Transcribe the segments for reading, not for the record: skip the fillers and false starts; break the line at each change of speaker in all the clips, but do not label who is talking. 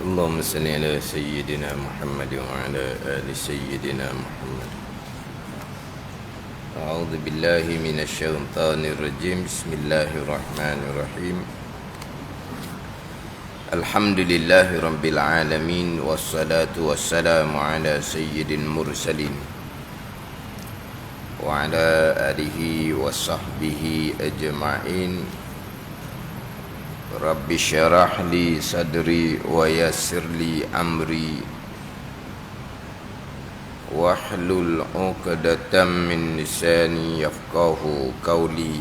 اللهم صل على سيدنا محمد وعلى آل سيدنا محمد. أعوذ بالله من الشيطان الرجيم. بسم الله الرحمن الرحيم. الحمد لله رب العالمين، والصلاة والسلام على سيد المرسلين وعلى آله وصحبه أجمعين. رب اشرح لي صدري ويسر لي أمري واحلل عقدة من لساني يفقه قولي.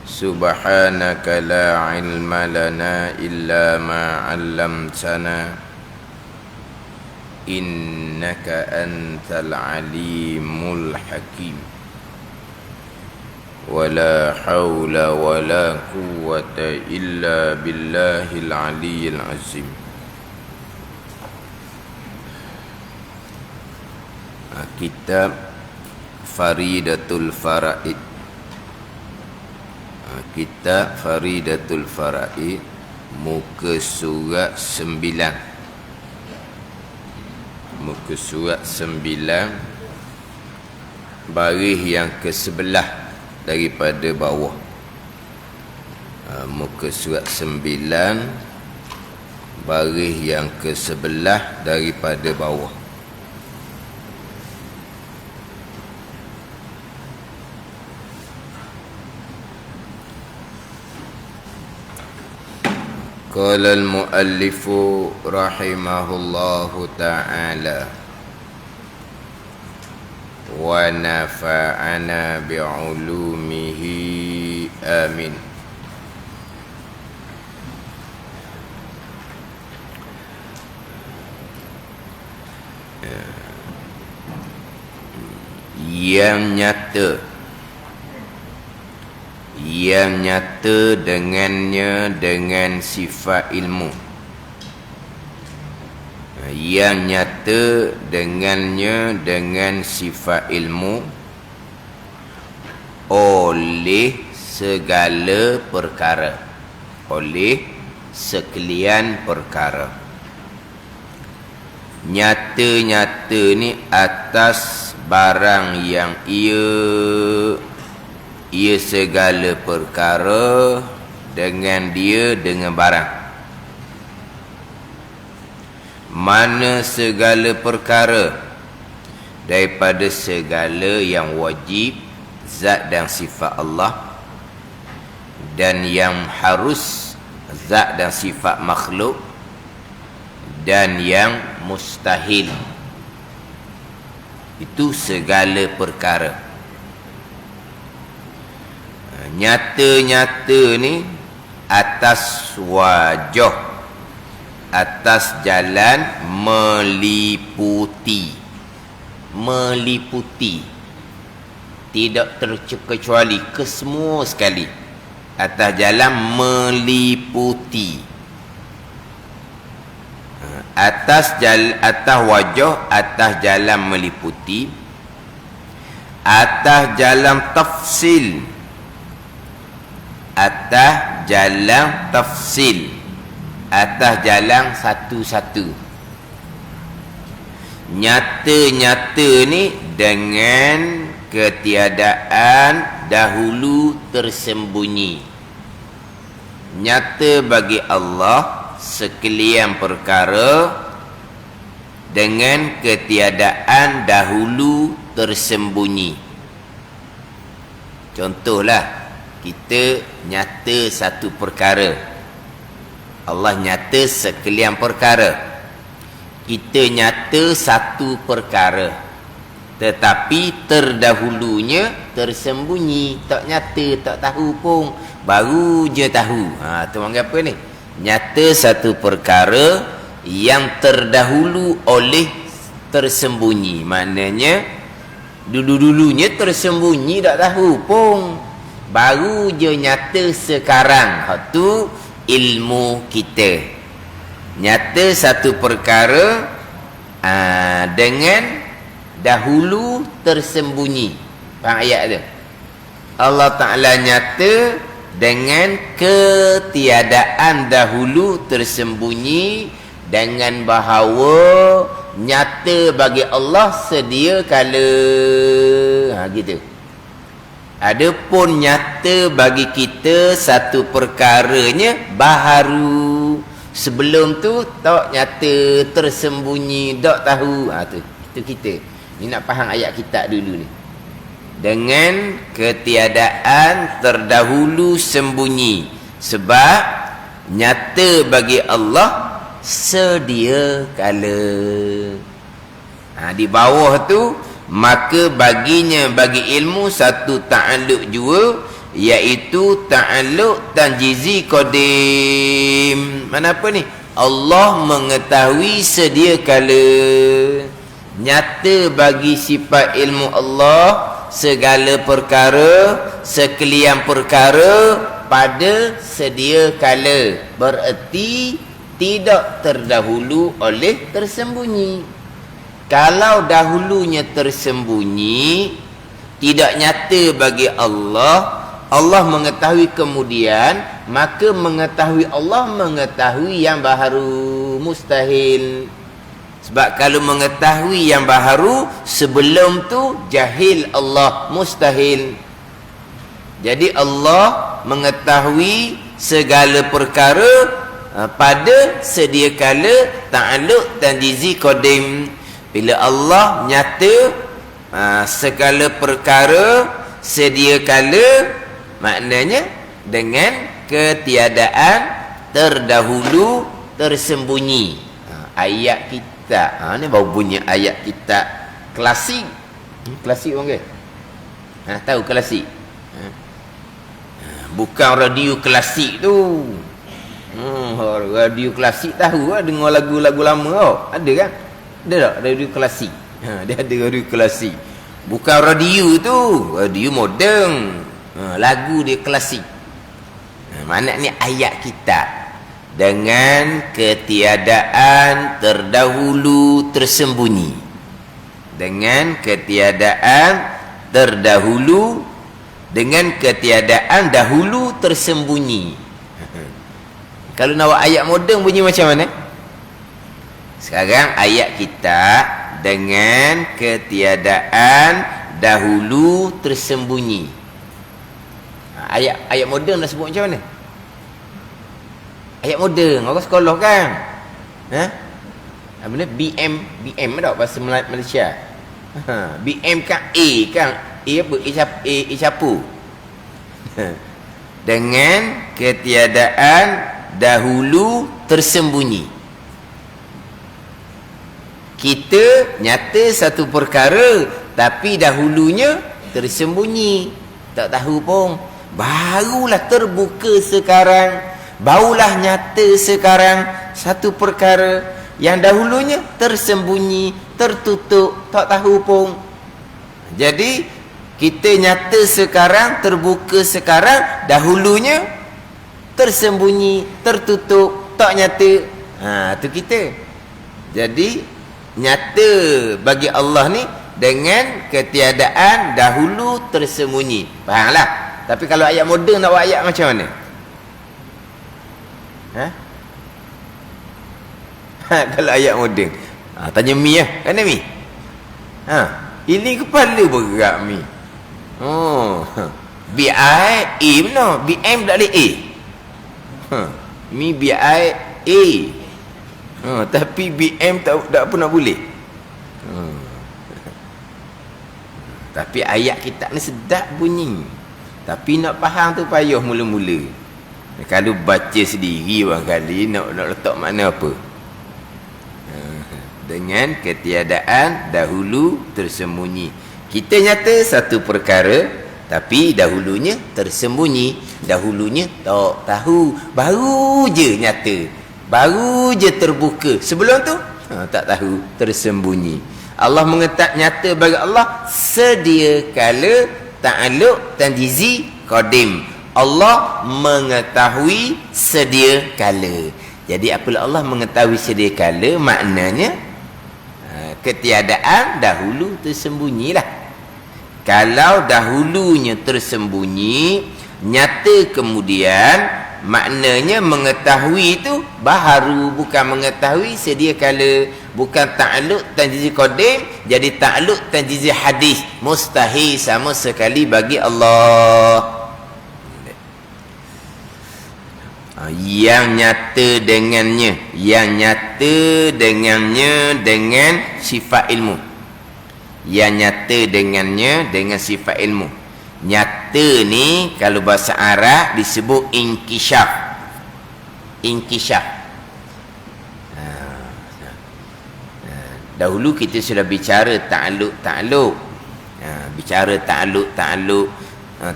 سبحانك لا علم لنا إلا ما علمتنا إنك أنت العليم الحكيم. ولا حول ولا قوة إلا بالله العلي العظيم. Kitab Faridatul Faraid. Kitab Faridatul Faraid, muka surat 9. Muka surat 9, baris yang ke-11 daripada bawah. Muka surat 9, baris yang ke-11 daripada bawah. Qala al-muallifu rahimahullahu ta'ala wa nafa'ana bi'ulumihi amin. Yang nyata dengannya dengan sifat ilmu. Yang nyata dengannya dengan sifat ilmu oleh segala perkara, oleh sekalian perkara. Nyata-nyata ni atas barang yang ia segala perkara dengan dia dengan barang. Mana segala perkara daripada segala yang wajib, zat dan sifat Allah, dan yang harus, zat dan sifat makhluk, dan yang mustahil. Itu segala perkara. Nyata-nyata ni atas wajah, atas jalan meliputi. Meliputi, tidak terkecuali, kesemua sekali. Atas jalan meliputi. Atas wajah, atas jalan meliputi. Atas jalan tafsil. Atas jalan tafsil, atas jalan satu-satu. Nyata-nyata ni dengan ketiadaan dahulu tersembunyi. Nyata bagi Allah sekalian perkara dengan ketiadaan dahulu tersembunyi. Contohlah, kita nyata satu perkara, Allah nyata sekalian perkara. Kita nyata satu perkara, tetapi terdahulunya tersembunyi, tak nyata, tak tahu pun, baru je tahu. Tu panggil apa ni? Nyata satu perkara yang terdahulu oleh tersembunyi. Maknanya dulu-dulunya tersembunyi, tak tahu pun, baru je nyata sekarang. Itu ilmu kita. Nyata satu perkara dengan dahulu tersembunyi. Faham ayat tu? Allah Ta'ala nyata dengan ketiadaan dahulu tersembunyi, dengan bahawa nyata bagi Allah sedia kala. Gitu. Adapun nyata bagi kita satu perkaranya baharu. Sebelum tu tak nyata, tersembunyi, tak tahu. Tu kita. Ni nak faham ayat kita dulu ni. Dengan ketiadaan terdahulu sembunyi. Sebab nyata bagi Allah sedia kala. Di bawah tu, maka baginya bagi ilmu satu ta'alluq jua, iaitu ta'alluq tanjizi qadim. Mana apa ni? Allah mengetahui sedia kala. Nyata bagi sifat ilmu Allah segala perkara, sekalian perkara pada sedia kala. Bererti tidak terdahulu oleh tersembunyi. Kalau dahulunya tersembunyi, tidak nyata bagi Allah, Allah mengetahui kemudian, maka mengetahui Allah mengetahui yang baharu, mustahil. Sebab kalau mengetahui yang baharu, sebelum tu jahil Allah, mustahil. Jadi Allah mengetahui segala perkara pada sedia kala, ta'alluq tanjizi qadim. Bila Allah nyata segala perkara sedia kala, maknanya dengan ketiadaan terdahulu tersembunyi. Ayat kita ni baru bunyi ayat kita klasik. Klasik orang ke? Tahu klasik? Bukan radio klasik tu. Radio klasik tahu lah, dengar lagu-lagu lama tau. Ada kan? Ada tak radio klasik? Dia ada radio klasik. Bukan radio tu, radio moden. Lagu dia klasik. Maknanya ayat kita dengan ketiadaan terdahulu tersembunyi. Dengan ketiadaan terdahulu, dengan ketiadaan dahulu tersembunyi. Kalau nak buat ayat moden bunyi macam mana? Sekarang ayat kita dengan ketiadaan dahulu tersembunyi. Ayat moden dah sebut macam mana? Ayat moden orang sekolah kan? Apa ni? BM tak bahasa Malaysia? BM kan A kan? A apa? A capu. Dengan ketiadaan dahulu tersembunyi. Kita nyata satu perkara, tapi dahulunya tersembunyi, tak tahu pun. Barulah terbuka sekarang, barulah nyata sekarang satu perkara yang dahulunya tersembunyi, tertutup, tak tahu pun. Jadi kita nyata sekarang, terbuka sekarang, dahulunya tersembunyi, tertutup, tak nyata. Tu kita. Jadi nyata bagi Allah ni dengan ketiadaan dahulu tersembunyi. Fahamlah? Tapi kalau ayat moden nak buat ayat macam mana? Kalau ayat moden, tanya Mi lah. Kan Mi? Ini kepala bergerak Mi. B-I-A benar. B-M tak boleh A. Mi B-I-A. Tapi BM tak pernah boleh. Tapi ayat kitab ni sedap bunyi. Tapi nak faham tu payah mula-mula. Kalau baca sendiri barangkali nak letak makna apa? Dengan ketiadaan dahulu tersembunyi. Kita nyata satu perkara, tapi dahulunya tersembunyi. Dahulunya tak tahu, baru je nyata, baru je terbuka. Sebelum tu tak tahu, tersembunyi. Allah mengetahui nyata bagi Allah sedia kala, ta'alluq tanjizi qadim. Allah mengetahui sedia kala. Jadi apabila Allah mengetahui sedia kala, maknanya ketiadaan dahulu tersembunyilah. Kalau dahulunya tersembunyi, Nyata kemudian maknanya mengetahui itu baharu, bukan mengetahui sedia kala, bukan ta'alluq tanjizi qadim jadi ta'alluq tanjizi hadis. Mustahil sama sekali bagi Allah. Yang nyata dengannya dengan sifat ilmu. Yang nyata dengannya dengan sifat ilmu. Nyata ni kalau bahasa Arab disebut inkishaf. Inkishaf. Dahulu kita sudah bicara ta'alluq. Bicara ta'alluq,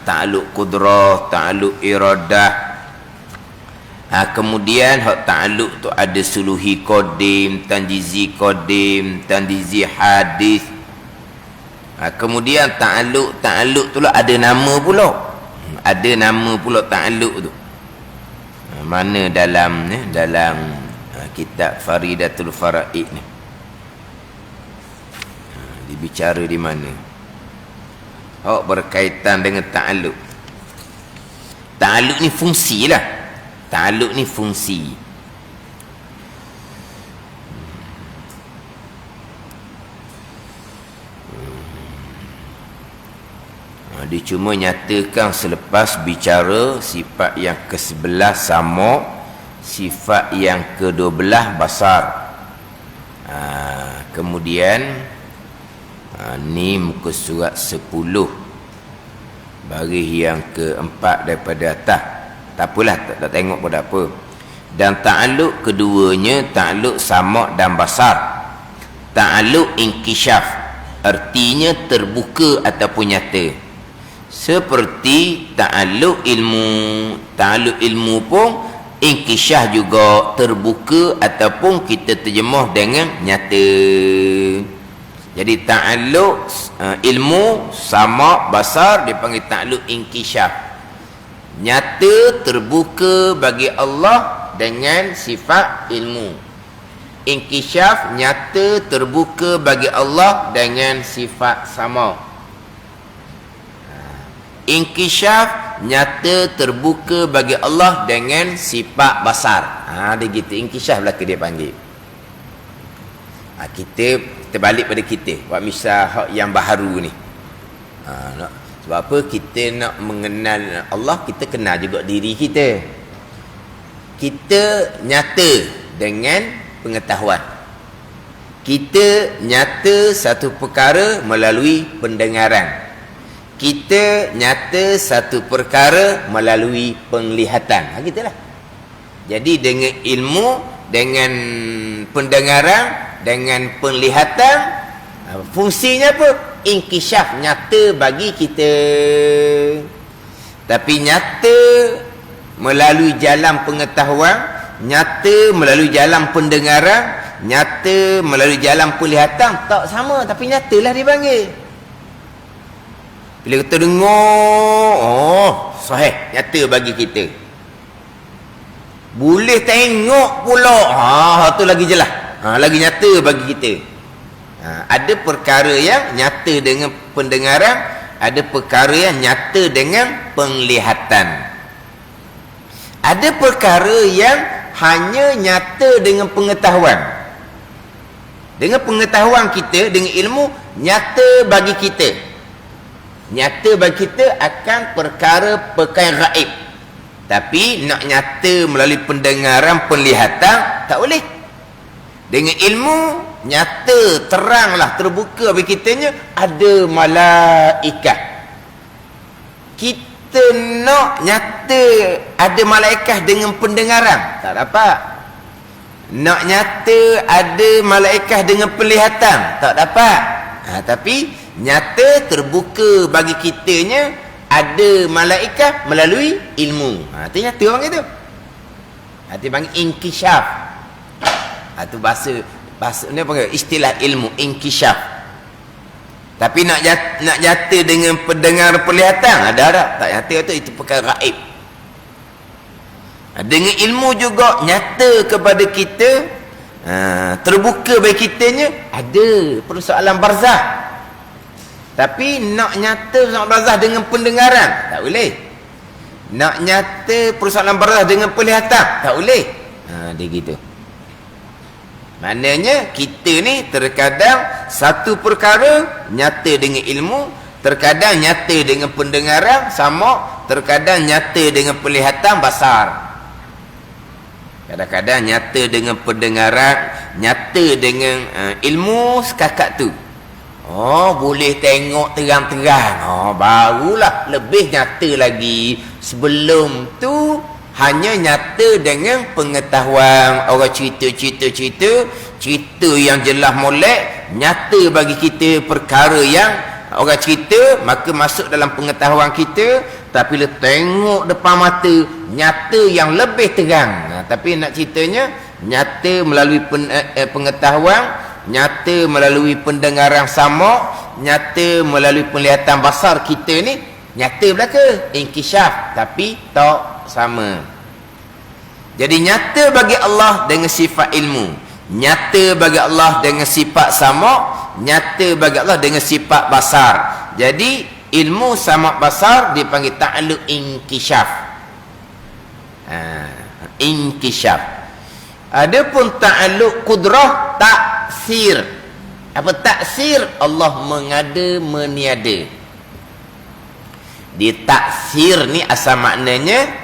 ta'alluq qudrah, ta'alluq iradah. Kemudian hak ta'alluq tu ada suluhi qadim, tanjizi hadis. Kemudian ta'alluq tu lah ada nama pula. Ada nama pula ta'alluq tu. Mana dalam kitab Faridatul Faraid ni. Dibicara di mana? Berkaitan dengan ta'alluq. Ta'alluq ni fungsi lah. Ta'alluq ni fungsi. Dia cuma nyatakan selepas bicara sifat yang ke-11 sama, sifat yang ke-12 basar. Kemudian ni muka surat 10 baris yang ke-4 daripada atas. Tak apalah, tak tengok pun tak apa. Dan ta'alluq keduanya ta'alluq sama dan basar. Ta'alluq inkishaf artinya terbuka ataupun nyata. Seperti ta'alluq ilmu. Ta'alluq ilmu pun inkishaf juga, terbuka ataupun kita terjemah dengan nyata. Jadi ta'alluq ilmu sama basar dipanggil ta'alluq inkishaf. Nyata terbuka bagi Allah dengan sifat ilmu. Inkishaf nyata terbuka bagi Allah dengan sifat sama. Inkishaf nyata terbuka bagi Allah dengan sifat basar. Dia gitu. Inkishaf lah dia panggil. Kita balik pada kita. Buat misal yang baharu ni. Sebab apa? Kita nak mengenal Allah, kita kenal juga diri kita. Kita nyata dengan pengetahuan. Kita nyata satu perkara melalui pendengaran. Kita nyata satu perkara melalui penglihatan. Gitulah. Jadi dengan ilmu, dengan pendengaran, dengan penglihatan, fungsinya apa? Inkishaf, nyata bagi kita. Tapi nyata melalui jalan pengetahuan, nyata melalui jalan pendengaran, nyata melalui jalan penglihatan, tak sama, tapi nyatalah dia panggil. Bila kita dengar, sahih, nyata bagi kita. Boleh tengok pula, tu lagi jelas, lagi nyata bagi kita. Ada perkara yang nyata dengan pendengaran, ada perkara yang nyata dengan penglihatan. Ada perkara yang hanya nyata dengan pengetahuan. Dengan pengetahuan kita, dengan ilmu, nyata bagi kita. Nyata bagi kita akan perkara-perkara gaib. Tapi nak nyata melalui pendengaran, penglihatan, tak boleh. Dengan ilmu, nyata, teranglah, terbuka bagi kitanya, ada malaikat. Kita nak nyata ada malaikat dengan pendengaran, tak dapat. Nak nyata ada malaikat dengan penglihatan, tak dapat. Tapi nyata, terbuka bagi kitanya, ada malaikat melalui ilmu. Itu nyata orang itu. Itu panggil inkishaf. Itu bahasa ni panggil istilah ilmu inkishaf. Tapi nak nyata dengan pendengar penglihatan, ada tak nyata itu perkara gaib. Dengan ilmu juga nyata kepada kita, terbuka bagi kitanya, ada persoalan barzah. Tapi nak nyata persoalan barzah dengan pendengaran, tak boleh. Nak nyata persoalan barzakh dengan penglihatan tak boleh. Dia gitu. Maknanya kita ni terkadang satu perkara nyata dengan ilmu, terkadang nyata dengan pendengaran sama, terkadang nyata dengan penglihatan basar. Kadang-kadang nyata dengan pendengaran, nyata dengan ilmu sekakat tu. Boleh tengok terang-terang. Barulah lebih nyata lagi. Sebelum tu hanya nyata dengan pengetahuan. Orang cerita yang jelas molek, nyata bagi kita perkara yang orang cerita, maka masuk dalam pengetahuan kita. Tapi bila tengok depan mata, nyata yang lebih terang. Tapi nak ceritanya, nyata melalui pengetahuan, nyata melalui pendengaran sama, nyata melalui penglihatan basar kita ni, nyata belaka, inkisyaf, tapi tak sama. Jadi nyata bagi Allah dengan sifat ilmu, nyata bagi Allah dengan sifat sama, nyata bagi Allah dengan sifat basar. Jadi ilmu sama basar dipanggil ta'alluq inkisyaf. Inkisyaf. Adapun ta'alluq qudrah, taksir. Apa taksir? Allah mengada meniada. Di taksir ni asal maknanya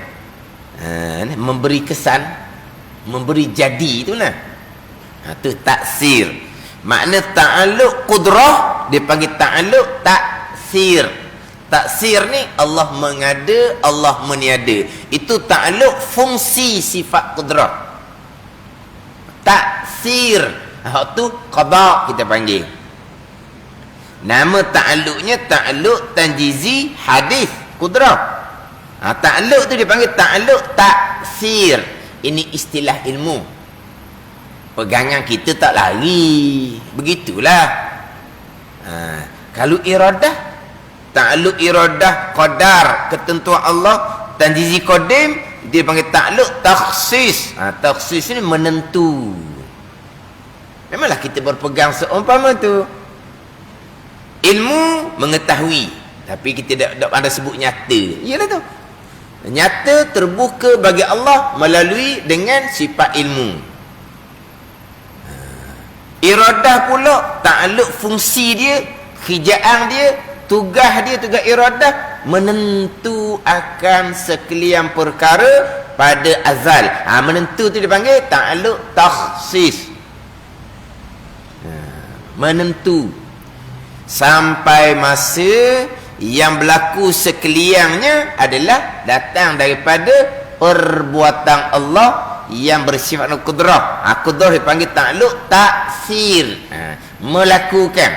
memberi kesan, memberi jadi, itulah. Itu taksir. Makna ta'alluq qudrah dipanggil ta'alluq taksir. Taksir ni Allah mengada, Allah meniada. Itu ta'alluq fungsi sifat qudrah. Taksir, tu qada kita panggil. Nama ta'alluqnya ta'alluq tanjizi hadis qudrah. Ta'alluq tu dipanggil ta'alluq taksir. Ini istilah ilmu. Pegangan kita tak lari. Begitulah. Kalau iradah, ta'alluq iradah qadar, ketentuan Allah, tanjizi qadim, dia panggil ta'alluq takhsis. Takhsis ni menentu. Memanglah kita berpegang seumpama tu. Ilmu mengetahui, tapi kita tak pandai sebut nyata. Iyalah tu. Nyata terbuka bagi Allah melalui dengan sifat ilmu. Iradah pula ta'alluq fungsi dia, hijaan dia, tugas dia, tugas iradah menentu akan sekalian perkara pada azal. Menentu tu dipanggil ta'alluq takhsis. Menentu sampai masa yang berlaku sekaliannya adalah datang daripada perbuatan Allah yang bersifat qudrah. Qudrah dipanggil ta'alluq taksir. Melakukan,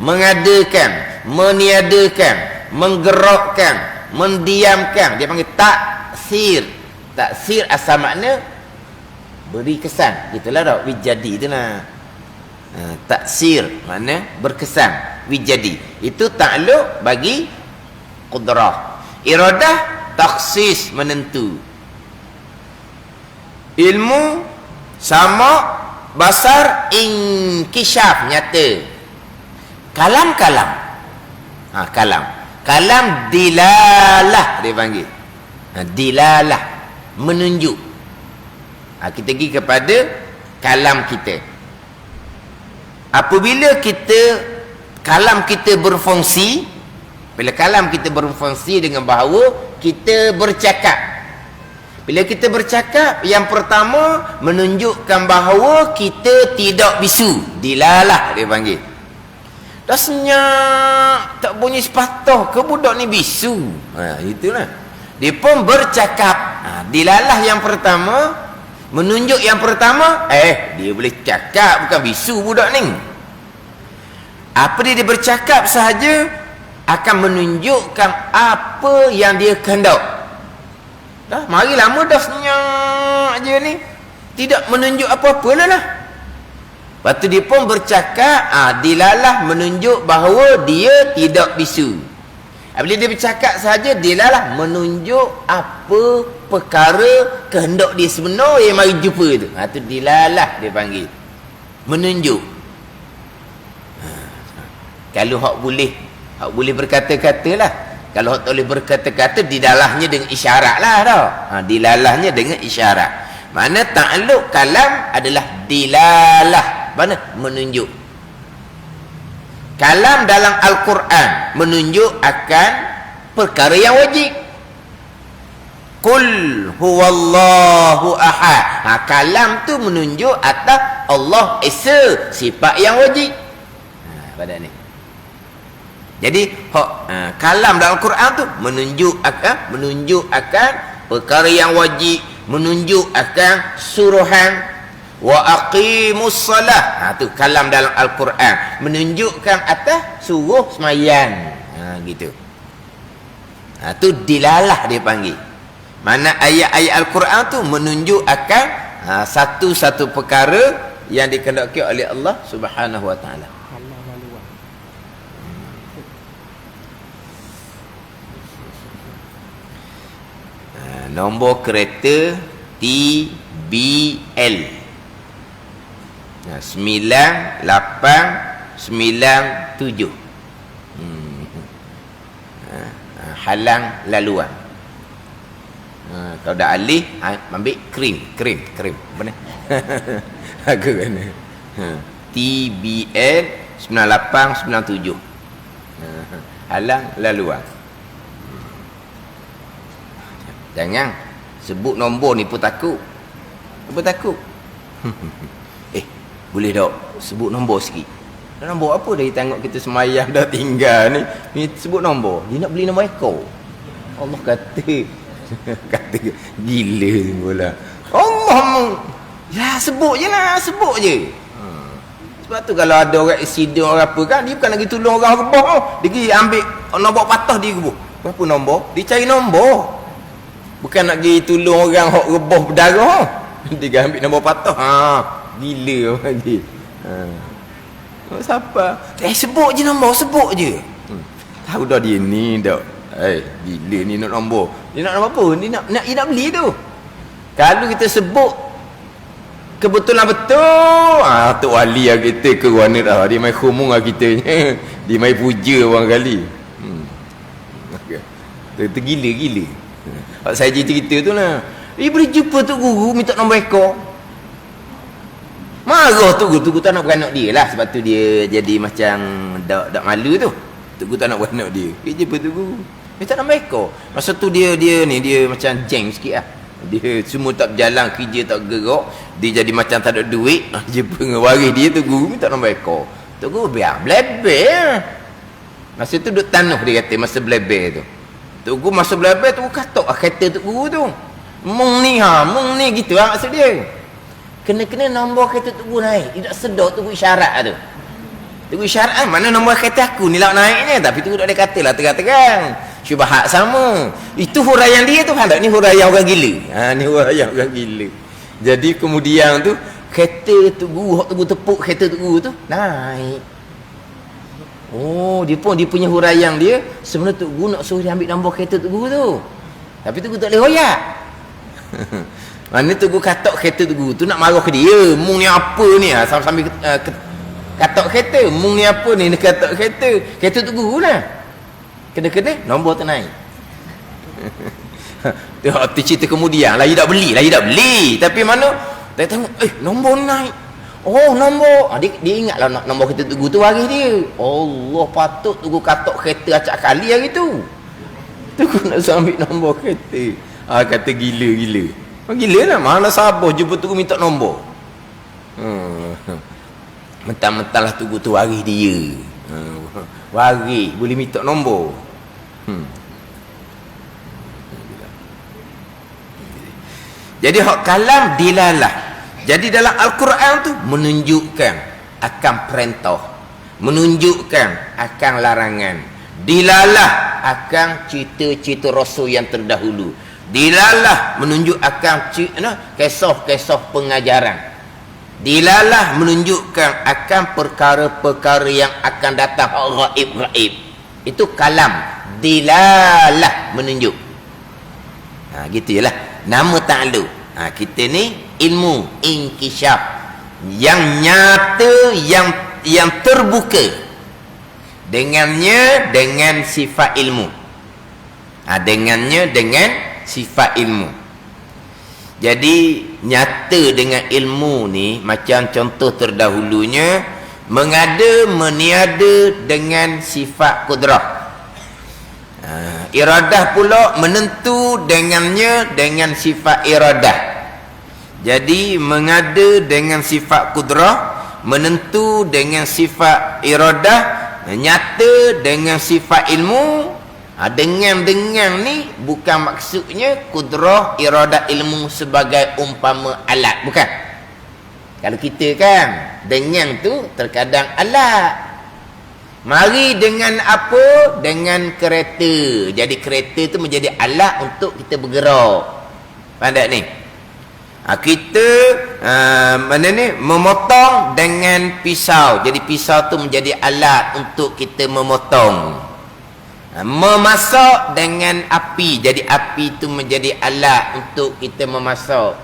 mengadakan, meniadakan, menggerakkan, mendiamkan, dia panggil taksir. Taksir asal makna beri kesan. Itulah dah wijadi tu lah. Taksir makna berkesan, wijadi. Itu ta'alluq bagi qudrah. Iradah takhsis, menentu. Ilmu sama basar inkisyaf, nyata. Kalam-kalam. Kalam dilalah dia panggil. Dilalah, menunjuk. Kita pergi kepada kalam kita. Apabila kalam kita berfungsi, bila kalam kita berfungsi dengan bahawa kita bercakap. Bila kita bercakap, yang pertama menunjukkan bahawa kita tidak bisu. Dilalah dia panggil. Dah senyap, tak bunyi sepatah ke budak ni bisu. Itulah. Dia pun bercakap. Dilalah yang pertama, menunjuk yang pertama, dia boleh cakap, bukan bisu budak ni. Apa dia bercakap sahaja akan menunjukkan apa yang dia kehendak. Dah, mari lama dah senyap je ni. Tidak menunjuk apa-apa lah. Lepas tu dia pun bercakap, dilalah menunjuk bahawa dia tidak bisu. Bila dia bercakap sahaja, dilalah menunjuk apa perkara kehendak dia sebenar yang mari jumpa tu. Tu dilalah dia panggil. Menunjuk. Kalau hak boleh berkata-kata lah. Kalau tak boleh berkata-kata, dilalahnya dengan isyarat lah tau. Dilalahnya dengan isyarat. Mana ta'alluq kalam adalah dilalah. Mana? Menunjuk. Kalam dalam Al-Quran menunjuk akan perkara yang wajib. Qul huwallahu ahad. Kalam tu menunjuk atas Allah Esa, sifat yang wajib. Pada ni. Jadi kalam dalam Al-Quran tu menunjuk akan perkara yang wajib, menunjuk akan suruhan. Wa aqimus salah. Tu kalam dalam Al-Quran menunjukkan atas suruh sembahyang. Gitu. Tu dilalah dia panggil. Mana ayat-ayat Al-Quran tu menunjuk akan satu-satu perkara yang dikehendaki oleh Allah Subhanahu wa taala. Nombor kereta TBL 9897. Halang laluan. Kalau dah alih, ambil krim. Benar? Aku kena. TBL 9897. Halang laluan. Jangan sebut nombor ni pun takut. Apa takut? Boleh tak sebut nombor sikit? Nombor apa dah tengok kita semayang dah tinggal ni. Ni sebut nombor. Dia nak beli nombor ekor. Allah kata gila pula. Allah. Ya sebut je lah, sebut je. Sebab tu kalau ada orang accident orang apa kan, dia bukan lagi tolong orang rebah. Dia pergi ambil nombor patah dia rebah. Berapa nombor? Dia cari nombor. Bukan nak pergi tolong orang hok rebah berdarah. Dia ambil nombor patah. Gila orang lagi. Siapa? Sebut je nombor, sebut je. Tahu dah dia ni dah. Gila ni nak nombor. Dia nak nombor apa? Dia nak beli tu. Kalau kita sebut kebetulan betul, Tok Wali lah kita ke warna dah. Dia main khumung lah kita. Dia main puja orang kali. Tergila-gila. Saya cerita tu lah. Boleh jumpa Tok Guru minta nombor ekor. Marah Tok Guru tak nak beranak dia lah. Sebab tu dia jadi macam dak malu tu. Tok Guru tak nak beranak dia. Dia jumpa Tok Guru minta nombor ekor. Masa tu dia macam jeng sikit lah. Dia semua tak berjalan, kerja tak gerak. Dia jadi macam tak ada duit. Jumpa dengan waris dia, Tok Guru minta nombor ekor. Tok Guru biar bleber. Masa tu duduk tanuh dia kata, masa bleber tu. Tok Guru masa bleber tu katok kereta Tok Guru tu. Mung ni gitu lah maksud dia. Kena-kena nombor kereta Tok Guru naik. Dia tak sedar Tok Guru isyarat tu. Tok Guru isyarat mana nombor kereta aku ni lah naiknya. Tapi Tok Guru tak ada kata lah terang-terang. Syubahat sama. Itu huraian dia tu. Ni huraian orang gila. Ni huraian orang gila. Jadi kemudian tu kereta Tok Guru, Tok Guru tepuk kereta Tok Guru tu naik. Dia punya huraian dia sebenarnya Tok Guru nak suruh dia ambil nombor kereta Tok Guru tu. Tapi Tok Guru tak boleh hoyak. Mana Tok Guru katok kereta Tok Guru tu nak marah ke dia. Mung ni apa ni? Sambil katok kereta. Mung ni apa ni? Dia katok kereta. Kereta Tok Guru lah. Kena-kena nombor tu naik. Tengok cerita kemudian. Lagi tak beli. Tapi mana? Dia tengok, nombor ni naik. Nombor. Dia ingatlah nombor kereta Tok Guru tu waris dia. Allah, patut Tok Guru katok kereta acak kali hari tu. Tok Guru nak ambil nombor kereta. Kata gila-gila. Gila lah. Mana sabar jumpa Tok Guru minta nombor. Mentang-mentang lah Tok Guru tu waris dia. Waris boleh minta nombor. Jadi hak kalam dilalah. Jadi dalam Al-Quran tu menunjukkan akan perintah, menunjukkan akan larangan, dilalah akan cita-cita Rasul yang terdahulu, dilalah menunjuk akan kisah-kisah pengajaran, dilalah menunjukkan akan perkara-perkara yang akan datang ghaib-ghaib. Itu kalam. Dilalah menunjuk. Gitu jelah. Nama ta'alluq. Kita ni ilmu inkishaf yang nyata, yang terbuka dengannya, dengan sifat ilmu. Dengannya dengan sifat ilmu. Jadi nyata dengan ilmu ni, macam contoh terdahulunya, mengada meniada dengan sifat kudrah. Iradah pula menentu dengannya dengan sifat iradah. Jadi mengada dengan sifat kudrah, menentu dengan sifat iradah, nyata dengan sifat ilmu. Dengan ni bukan maksudnya kudrah, iradah, ilmu sebagai umpama alat, bukan. Kalau kita kan dengan tu terkadang alat. Mari dengan apa? Dengan kereta. Jadi kereta tu menjadi alat untuk kita bergerak. Faham tak ni? Kita memotong dengan pisau. Jadi pisau tu menjadi alat untuk kita memotong. Memasak dengan api. Jadi api tu menjadi alat untuk kita memasak.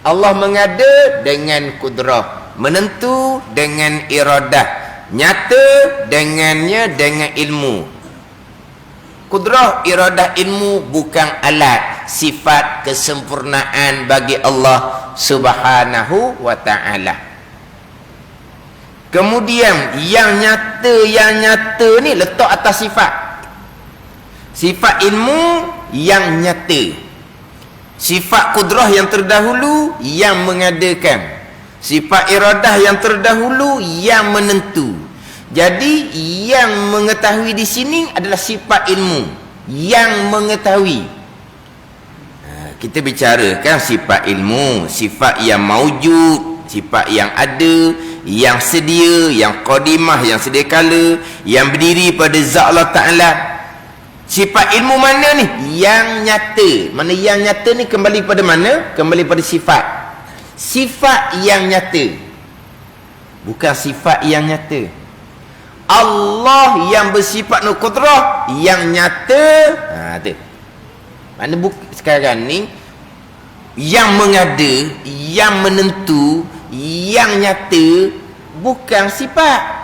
Allah mengada dengan kudrah, menentu dengan iradah, nyata dengannya dengan ilmu. Kudrah, iradah, ilmu bukan alat, sifat kesempurnaan bagi Allah Subhanahu wa ta'ala. Kemudian yang nyata ni letak atas sifat. Sifat ilmu yang nyata, sifat kudrah yang terdahulu yang mengadakan, sifat iradah yang terdahulu yang menentu. Jadi yang mengetahui di sini adalah sifat ilmu yang mengetahui. Kita bicarakan sifat ilmu, sifat yang maujud, sifat yang ada, yang sedia, yang qadimah, yang sedia kala, yang berdiri pada zat Allah Ta'ala. Sifat ilmu mana ni? Yang nyata. Mana yang nyata ni kembali pada mana? Kembali pada sifat. Sifat yang nyata, bukan sifat yang nyata. Allah yang bersifat nukudrah yang nyata. Tu. Mana sekarang ni yang mengada, yang menentu, yang nyata bukan sifat.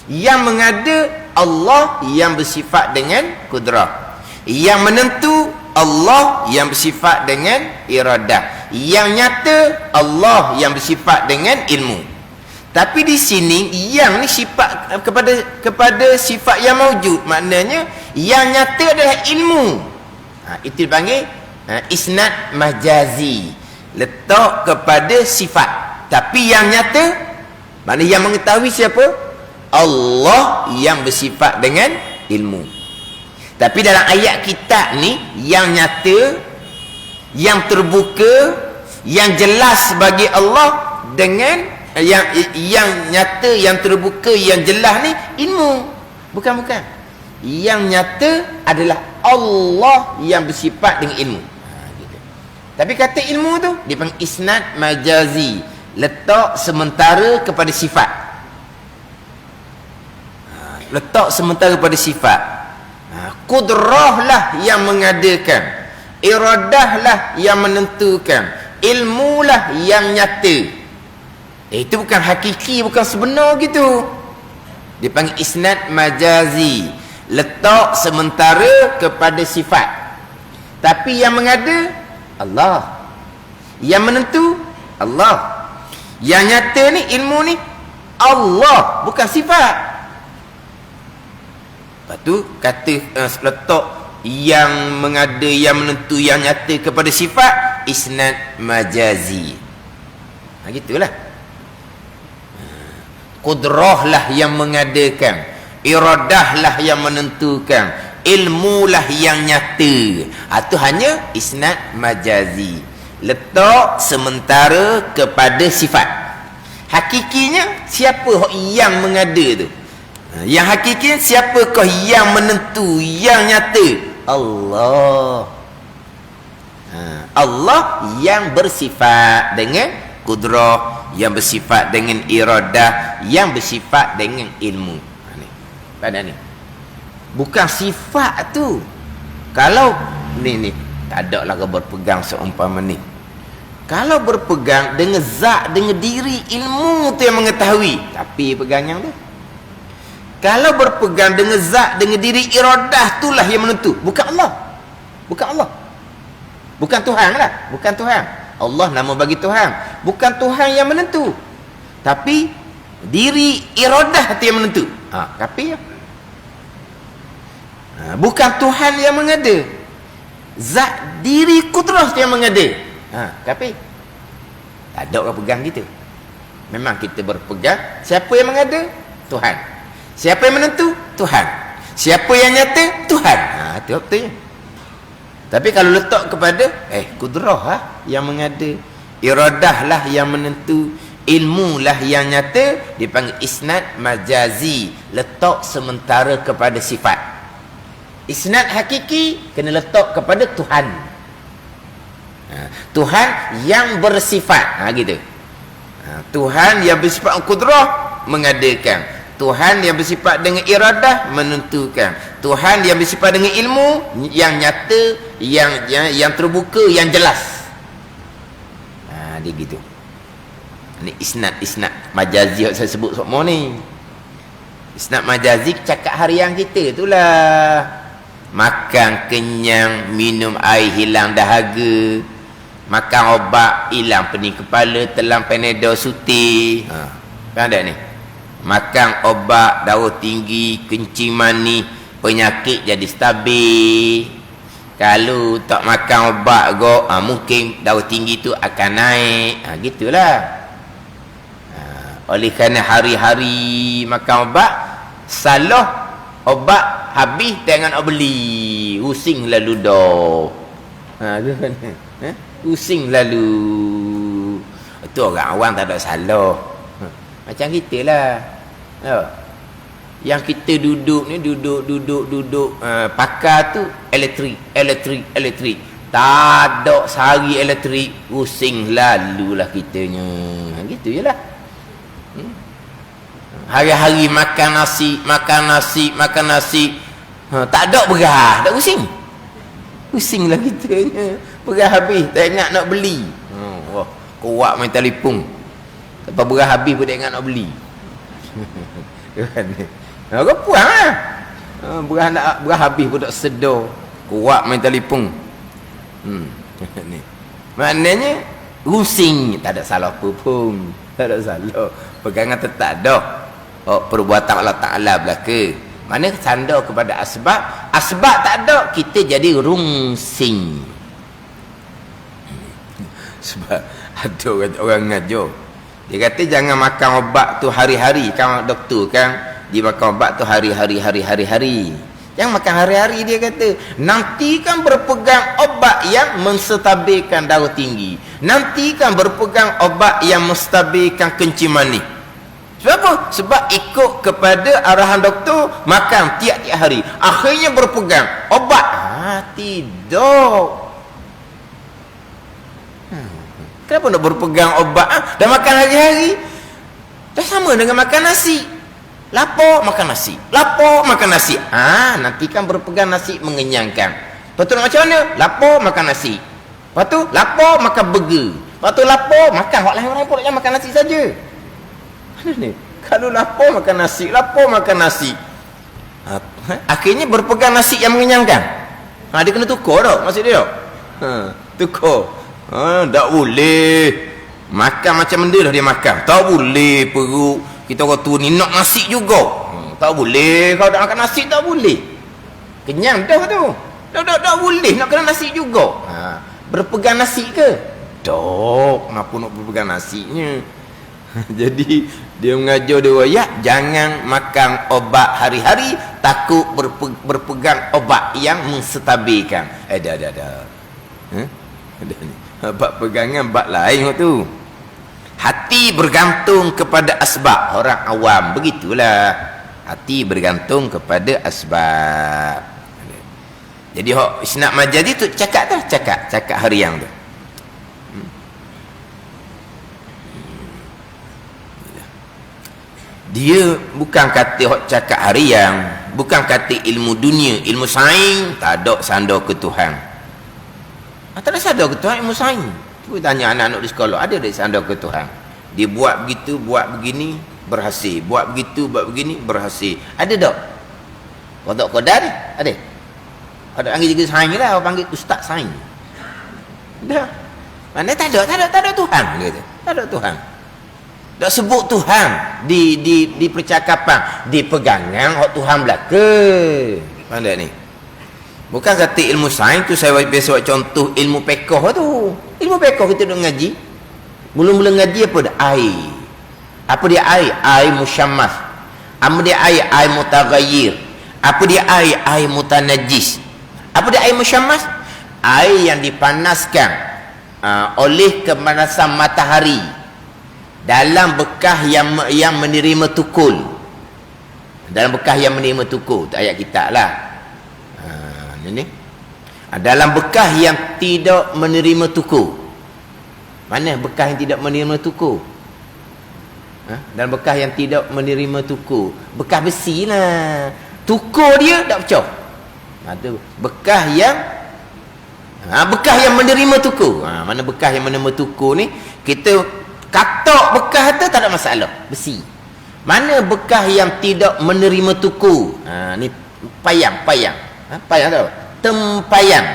Yang mengada Allah yang bersifat dengan kudrah. Yang menentu Allah yang bersifat dengan iradah. Yang nyata Allah yang bersifat dengan ilmu. Tapi di sini yang ni sifat kepada sifat yang maujud. Maknanya yang nyata adalah ilmu. Itu dipanggil isnad majazi. Letak kepada sifat. Tapi yang nyata, maknanya yang mengetahui siapa? Allah yang bersifat dengan ilmu. Tapi dalam ayat kitab ni, yang nyata, yang terbuka, yang jelas bagi Allah dengan yang nyata, yang terbuka, yang jelas ni ilmu. Bukan. Yang nyata adalah Allah yang bersifat dengan ilmu. Gitu. Tapi kata ilmu tu dipanggil isnad majazi, letak sementara kepada sifat. Letak sementara pada sifat. Kudrah lah yang mengadakan, iradah lah yang menentukan, ilmu lah yang nyata. Itu bukan hakiki, bukan sebenar gitu. Dipanggil isnad majazi, letak sementara kepada sifat. Tapi yang mengada Allah, yang menentu Allah, yang nyata ni, ilmu ni Allah, bukan sifat. Lepas tu kata letak yang mengada, yang menentu, yang nyata kepada sifat, isnad majazi. Gitulah. Kudrah lah yang mengadakan, iradah lah yang menentukan, ilmu lah yang nyata. Itu hanya isnad majazi, letak sementara kepada sifat. Hakikinya siapa yang mengada tu? Yang hakiki siapakah yang menentu, yang nyata? Allah. Allah yang bersifat dengan kudrah, yang bersifat dengan iradah, yang bersifat dengan ilmu. Pada ni bukan sifat tu. Kalau ni tak ada lah berpegang seumpama ni. Kalau berpegang dengan zat, dengan diri, ilmu tu yang mengetahui, tapi pegang yang tu. Kalau berpegang dengan zat, dengan diri iradah, itulah yang menentu, bukan Allah. Bukan Allah. Bukan Tuhan lah, bukan Tuhan. Allah nama bagi Tuhan, bukan Tuhan yang menentu, tapi diri iradah itu yang menentu. Tapi ya, bukan Tuhan yang mengada, zat diri kudrah yang mengada. Tapi tak ada orang pegang kita. Memang kita berpegang, siapa yang mengada? Tuhan. Siapa yang menentu? Tuhan. Siapa yang nyata? Tuhan. Itu betulnya. Tapi kalau letak kepada kudrah yang mengada, iradah lah yang menentu, ilmu lah yang nyata, dipanggil isnad majazi, letak sementara kepada sifat. Isnad hakiki kena letak kepada Tuhan. Tuhan yang bersifat, gitu. Tuhan yang bersifat kudrah mengadakan, Tuhan yang bersifat dengan iradah menentukan, Tuhan yang bersifat dengan ilmu yang nyata, yang terbuka, yang jelas. Dia gitu. Ini isnad majazi yang saya sebut semua ni. Isnad majazi cakap harian kita itulah. Makan kenyang, minum air hilang dahaga, makan obat hilang pening kepala, telan Panadol suti. Kan ada ni. Makan obat darah tinggi, kencing manis, penyakit jadi stabil. Kalau tak makan obat mungkin darah tinggi tu akan naik. Gitulah. Oleh kerana hari-hari makan obat, salah obat habis jangan nak beli, pusing lalu dah. Pusing lalu. Itu orang awam tak ada salah. Macam kita lah. Yang kita duduk ni, duduk pakar tu elektrik. Tak ada sehari elektrik, pusing lalulah kitanya. Gitu je lah. Hari-hari makan nasi, tak ada berah, tak pusing lah kitanya. Berah habis, tak ingat nak beli. Kuat main telefon, lepas berah habis pun tak ingat nak beli. Kau puang lah. Berah habis pun tak sedar, kuat main telefon. Maknanya pusing, tak ada salah apa pun, tak ada salah, pegangan tetap ada. Perbuatan Allah Ta'ala belaka. Mana sandar kepada asbab, asbab tak ada, kita jadi rungsing. Sebab ada orang ngajar, dia kata jangan makan obat tu hari-hari. Kan doktor kan, dia makan obat tu hari-hari. Yang makan hari-hari, dia kata nanti kan berpegang obat yang menstabilkan darah tinggi, nanti kan berpegang obat yang menstabilkan kencing manis. Sebab apa? Sebab ikut kepada arahan doktor, makan tiap-tiap hari, akhirnya berpegang obat. Tidak. Kenapa nak berpegang obat? Dah makan hari-hari, dah sama dengan makan nasi. Lapar makan nasi, nanti kan berpegang nasi mengenyangkan. Lepas tu macam mana? Lapar makan nasi, lepas tu lapar makan burger, lepas tu lapar makan orang lain pun jangan makan nasi saja. Ni, kalau lapar makan nasi, akhirnya berpegang nasi yang mengenyangkan. Dia kena tukar tak maksud dia? Tukar. Tak boleh makan macam benda dah dia makan, tak boleh. Perut kita orang tua ni nak nasi juga, tak boleh. Kalau tak makan nasi tak boleh, kenyang dah tu, tak boleh nak kena nasi juga. Berpegang nasi ke? Tak, kenapa nak berpegang nasinya? Jadi dia mengajar dia royak, jangan makan obat hari-hari, takut berpegang obat yang menstabilkan. Dah. Obat pegangan obat lain tu. Hati bergantung kepada asbab. Orang awam begitulah. Hati bergantung kepada asbab. Jadi isnad majazi tu cakap harian tu. Dia bukan kata cakap harian, bukan kata ilmu dunia, ilmu sains, tak ada sandar ke Tuhan. Tak ada sandar ke Tuhan ilmu sains. Cuba tanya anak-anak di sekolah, ada tak sandar ke Tuhan? Dia buat begitu, buat begini, berhasil. Buat begitu, buat begini, berhasil. Ada tak? Qada qadar ni? Ada? Ada panggil juga sains lah, orang panggil ustaz sains. Dah. Mana tak ada Tuhan dia kata. Tak ada Tuhan. Tak sebut Tuhan di percakapan, di pegangan hak Tuhan belaka. Pandai ni. Bukan kata ilmu sains tu saya biasa buat contoh ilmu fiqh tu. Ilmu fiqh kita duk ngaji. Mula-mula ngaji apa dah? Air. Apa dia air? Air musyammas. Apa dia air? Air mutaghayyir. Apa dia air? Air mutanajjis. Apa dia air musyammas? Air yang dipanaskan oleh kepanasan matahari dalam bekas yang menerima tukul. Dalam bekas yang menerima tukul. Itu ayat kitab lah. Ini. Dalam bekas yang tidak menerima tukul. Mana bekas yang tidak menerima tukul? Dalam bekas yang tidak menerima tukul. Bekas besi lah. Tukul dia tak pecah. Itu bekas yang menerima tukul. Mana bekas yang menerima tukul ni, kita katok bekas tu tak ada masalah, besi. Mana bekas yang tidak menerima tukul? Ni payang. Payang tahu? Tempayang.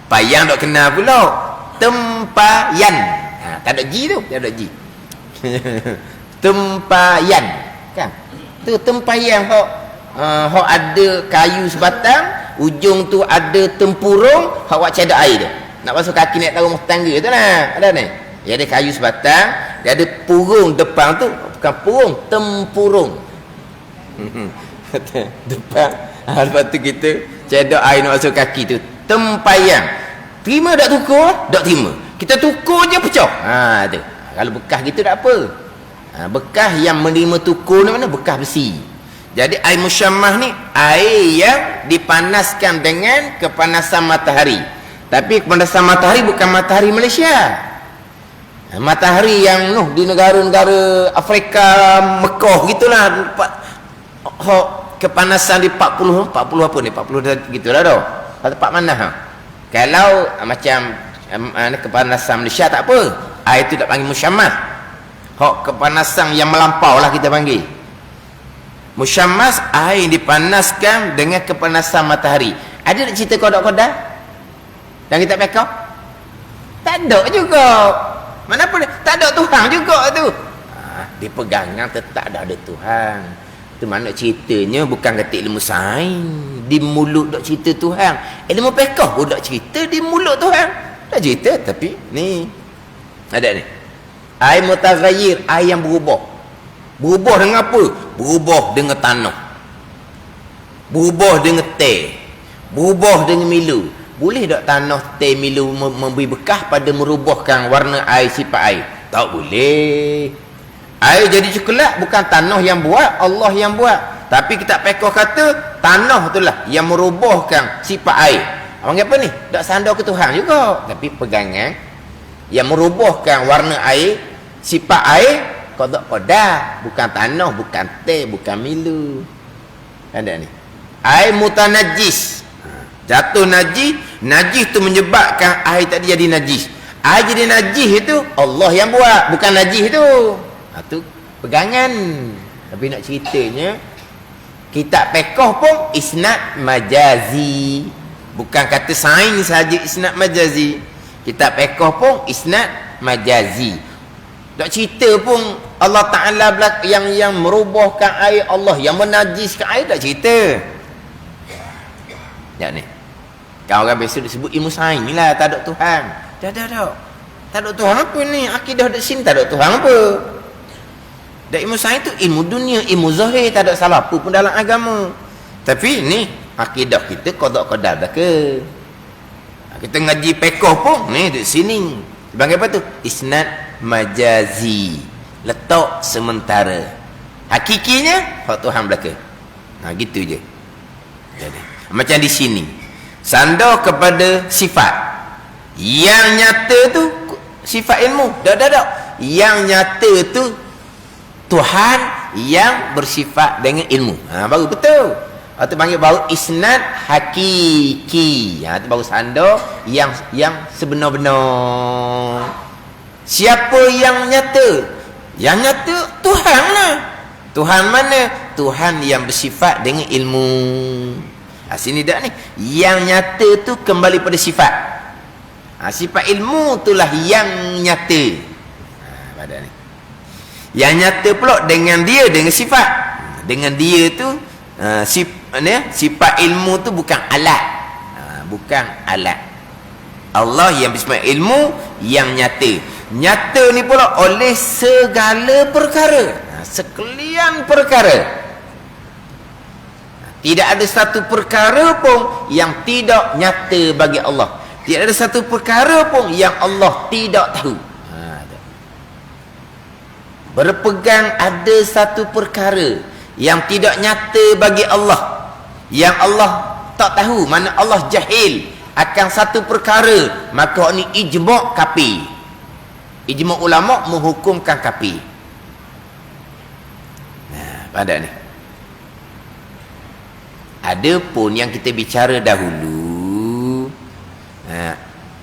Payang tak kenal pula. Tempayan. Tak ada ji tu, tak ada ji. Tempayan. Kan? Tu tempayang hok ada kayu sebatang, ujung tu ada tempurung, hok buat cedok air tu. Nak basuh kaki naik taruh tangga tu lah. Ada ni. Dia ada kayu sebatang, dia ada purung depan tu, bukan purung, tempurung. Depan. Lepas tu kita cedok air nak basuh kaki tu. Tempayang. Terima tak tukar? Tak terima. Kita tukar je pecah. Tu. Kalau bekas gitu tak apa. Bekas yang menerima tukar ni mana? Bekas besi. Jadi air musyammah ni air yang dipanaskan dengan kepanasan matahari. Tapi kepanasan matahari bukan matahari Malaysia. Matahari yang di negara-negara Afrika, Mekah gitulah. Kepanasan di 40 apa ni? 40 gitulah dah. Tempat mana Kalau macam kepanasan Malaysia tak apa. Air tu tak panggil musyammah. Kepanasan yang melampau lah kita panggil. Musyammas air yang dipanaskan dengan kepanasan matahari. Ada tak cerita kodak-kodak dan kita pekau? Tak ada juga. Mana pun tak ada Tuhan juga tu. Di pegangan tetap ada Tuhan. Tu mana ceritanya bukan kata ilmu sains. Di mulut tak cerita Tuhan. Ilmu pekau pun tak cerita di mulut Tuhan. Tak cerita tapi ni. Ada ni. Air mutaghayyir, air yang berubah. Berubah dengan apa? Berubah dengan tanah. Berubah dengan teh. Berubah dengan milu. Boleh tak tanah, teh, milu memberi bekas pada merubahkan warna air, sifat air? Tak boleh. Air jadi coklat bukan tanah yang buat, Allah yang buat. Tapi kita pekoh kata tanah itulah yang merubahkan sifat air. Abang apa ni? Tak sandar ke Tuhan juga. Tapi pegangan yang merubahkan warna air, sifat air, qada, bukan tanah, bukan teh, bukan milu. Ada ni. Air mutanajjis. Jatuh najis tu menyebabkan air tadi jadi najis. Air jadi najis itu Allah yang buat, bukan najis itu. Tu pegangan. Tapi nak ceritanya kitab fiqh pun isnad majazi. Bukan kata sains saja isnad majazi. Kitab fiqh pun isnad majazi. Tak cerita pun Allah Ta'ala yang merubahkan air, Allah yang menajiskan air, tak cerita. Ya ni. Kalau orang biasa disebut ilmu sains ni lah, tak ada Tuhan. Tak. Tak ada Tuhan apa ni? Akidah di sini tak ada Tuhan apa? Dan ilmu sains tu ilmu dunia, ilmu zahir, tak ada salah apa pun dalam agama. Tapi ni akidah kita qada ke. Kita ngaji fiqh pun ni di sini. Sebagai apa tu? Isnad majazi. Letak sementara. Hakikinya hak Tuhan belaka. Gitu je. Jadi macam di sini. Sandar kepada sifat. Yang nyata tu sifat ilmu. Tak. Yang nyata tu Tuhan yang bersifat dengan ilmu. Baru betul. Itu panggil baru isnad hakiki. Itu baru sandar yang sebenar-benar. Siapa yang nyata? Yang nyata Tuhan lah. Tuhan mana? Tuhan yang bersifat dengan ilmu. Sini dah ni. Yang nyata tu kembali pada sifat. Sifat ilmu itulah yang nyata. Pada ni. Yang nyata pula dengan dia, dengan sifat. Dengan dia tu sifat ilmu tu bukan alat. Bukan alat. Allah yang bersifat ilmu yang nyata. Nyata ni pula oleh segala perkara. Sekalian perkara. Tidak ada satu perkara pun yang tidak nyata bagi Allah. Tidak ada satu perkara pun yang Allah tidak tahu. Berpegang ada satu perkara yang tidak nyata bagi Allah, yang Allah tak tahu, mana Allah jahil akan satu perkara, maka ni ijma' kafir. Ijma' ulama menghukumkan kafir. Pada ni ada pun yang kita bicara dahulu,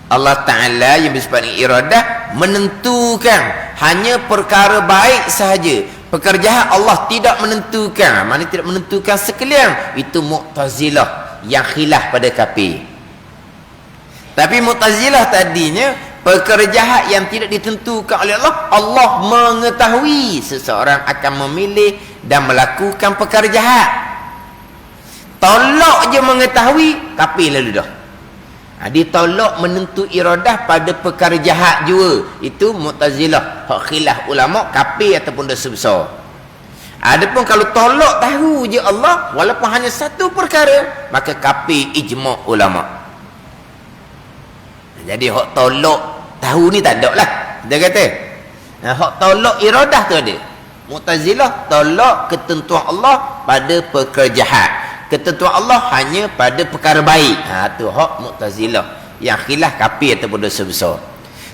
Allah Ta'ala yang bersifat iradah menentukan hanya perkara baik sahaja. Perkara jahat Allah tidak menentukan. Mana tidak menentukan sekalian. Itu Mu'tazilah yang khilaf pada kafir. Tapi Mu'tazilah tadinya perkara jahat yang tidak ditentukan oleh Allah, Allah mengetahui seseorang akan memilih dan melakukan perkara jahat. Tolak je mengetahui, kafir lalu dah. Dia tolak menentu iradah pada perkara jahat juga. Itu Mu'tazilah, hak khilaf ulama, kafir ataupun dosa besar. Adapun kalau tolak tahu je Allah walaupun hanya satu perkara, maka kafir ijma' ulama. Jadi hak tolak tahu ni tak ada lah. Dia kata hak tolak iradah tu ada. Mu'tazilah tolak ketentuan Allah pada perkara jahat. Ketentuan Allah hanya pada perkara baik. Tu hak Mu'tazilah yang khilaf kafir ataupun dosa besar.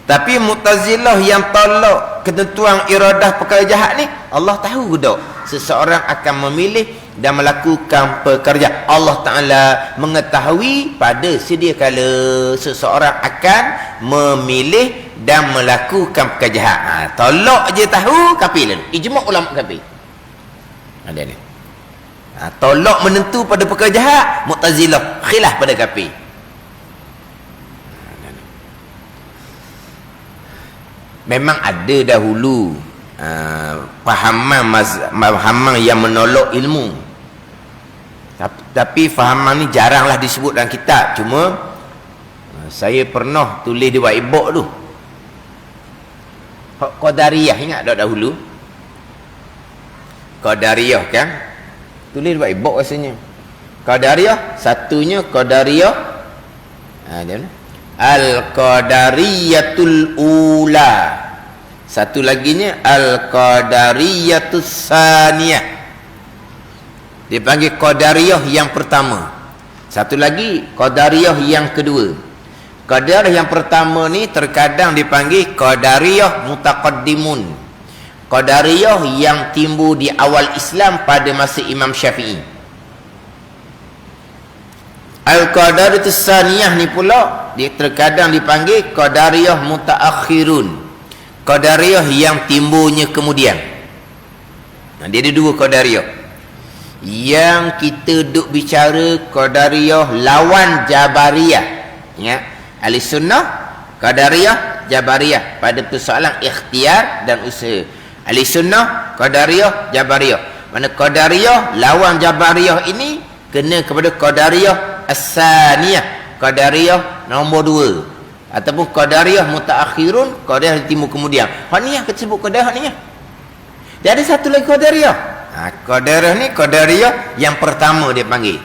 Tapi Mu'tazilah yang tolak ketentuan iradah perkara jahat ni, Allah tahu dak seseorang akan memilih dan melakukan perkara jahat. Allah Ta'ala mengetahui pada sedia kala seseorang akan memilih dan melakukan perkara jahat. Tolak je tahu, kafir lalu. Ijma' ulama kafir. Ada ni. Tolak menentu pada perkara jahat, Mu'tazilah khilaf pada kafir. Memang ada dahulu fahaman yang menolak ilmu, tapi fahaman ni jaranglah disebut dalam kitab. Cuma saya pernah tulis di whiteboard tu, Qadariyah, ingat tak dahulu Qadariyah kan, tulis di whiteboard rasanya. Qadariyah, satunya Qadariyah Al-Qadariyatul Ula, satu laginya Al-Qadariyatus Saniyah. Dia panggil Qadariyah yang pertama, satu lagi Qadariyah yang kedua. Qadariyah yang pertama ni terkadang dipanggil Qadariyah Mutaqaddimun, Qadariyah yang timbul di awal Islam pada masa Imam Syafi'i. Al-Qadariyatus Saniyah ni pula dia terkadang dipanggil Qadariyah Mutaakhirun, Qadariyah yang timbulnya kemudian. Dia ada dua Qadariyah. Yang kita duk bicara Qadariyah lawan Jabariyah. Ingat, Ahli Sunnah Qadariyah Jabariyah pada persoalan ikhtiar dan usaha. Ahli Sunnah Qadariyah Jabariyah. Mana Qadariyah lawan Jabariyah ini kena kepada Qadariyah As-Saniyah, Qadariyah nombor 2, ataupun Qadariyah Mutaakhirun, Qadariyah timbul kemudian. Hak ni yang kita sebut Qadariyah ni. Dia ada satu lagi Qadariyah. Qadariyah ni Qadariyah yang pertama dia panggil.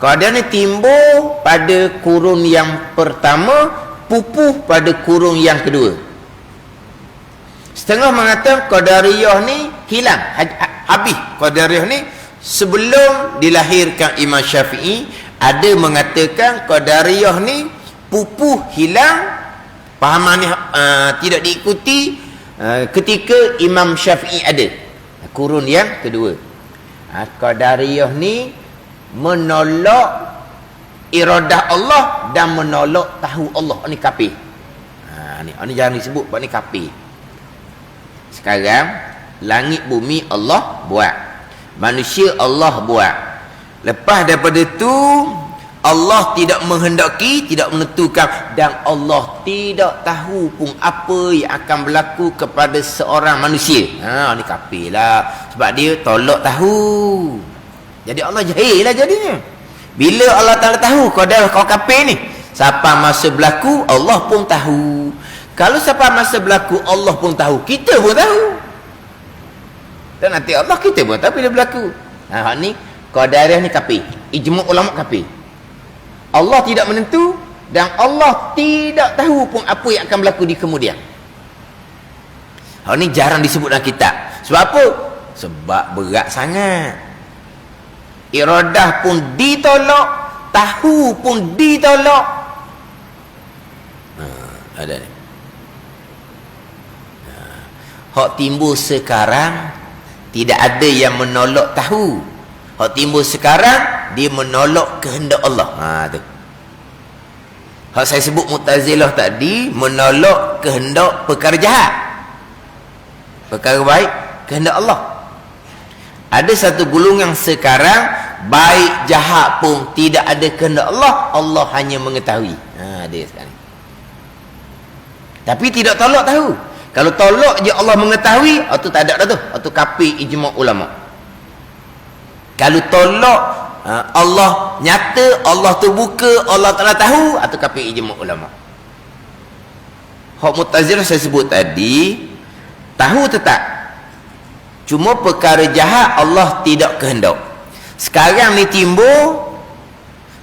Qadariyah ni timbul pada kurun yang pertama, pupuh pada kurun yang kedua. Setengah mengatakan Qadariyah ni hilang, habis Qadariyah ni sebelum dilahirkan Imam Syafi'i. Ada mengatakan Qadariyah ni pupuh hilang, pahaman ni tidak diikuti ketika Imam Syafi'i ada, kurun yang kedua. Qadariyah ni menolak iradah Allah dan menolak tahu Allah. Ini kafir. Ni jangan disebut, sebab ni kafir. Sekarang Langit bumi Allah buat. Manusia Allah buat. Lepas daripada tu Allah tidak menghendaki, tidak menentukan, dan Allah tidak tahu pun apa yang akan berlaku kepada seorang manusia. Ni kafir lah. Sebab dia tolak tahu. Jadi Allah jahil lah jadinya. Bila Allah Ta'ala tahu kau kafir ni, siapa masa berlaku Allah pun tahu. Kalau siapa masa berlaku Allah pun tahu, kita pun tahu. Dan nanti Allah kita pun tahu bila berlaku. Ni qadariyah ni kafir. Ijma' ulama kafir. Allah tidak menentu dan Allah tidak tahu pun apa yang akan berlaku di kemudian. Hal ni jarang disebut dalam kitab. Sebab apa? Sebab berat sangat. Iradah pun ditolak, tahu pun ditolak. Ada ni. Hak timbul sekarang tidak ada yang menolak tahu. Hak timbul sekarang dia menolak kehendak Allah. Tu. Hak saya sebut Mu'tazilah tadi menolak kehendak perkara jahat. Perkara baik kehendak Allah. Ada satu golongan sekarang baik jahat pun tidak ada kehendak Allah, Allah hanya mengetahui. Dia sekarang. Tapi tidak tolak tahu. Kalau tolak je Allah mengetahui, itu tak ada dah tu. Itu kafir ijma' ulama. Kalau tolak Allah nyata, Allah tu buka, Allah Ta'ala tahu, itu kafir ijma' ulama. Hak Mu'tazilah saya sebut tadi, tahu tetap. Cuma perkara jahat Allah tidak kehendak. Sekarang ni timbul,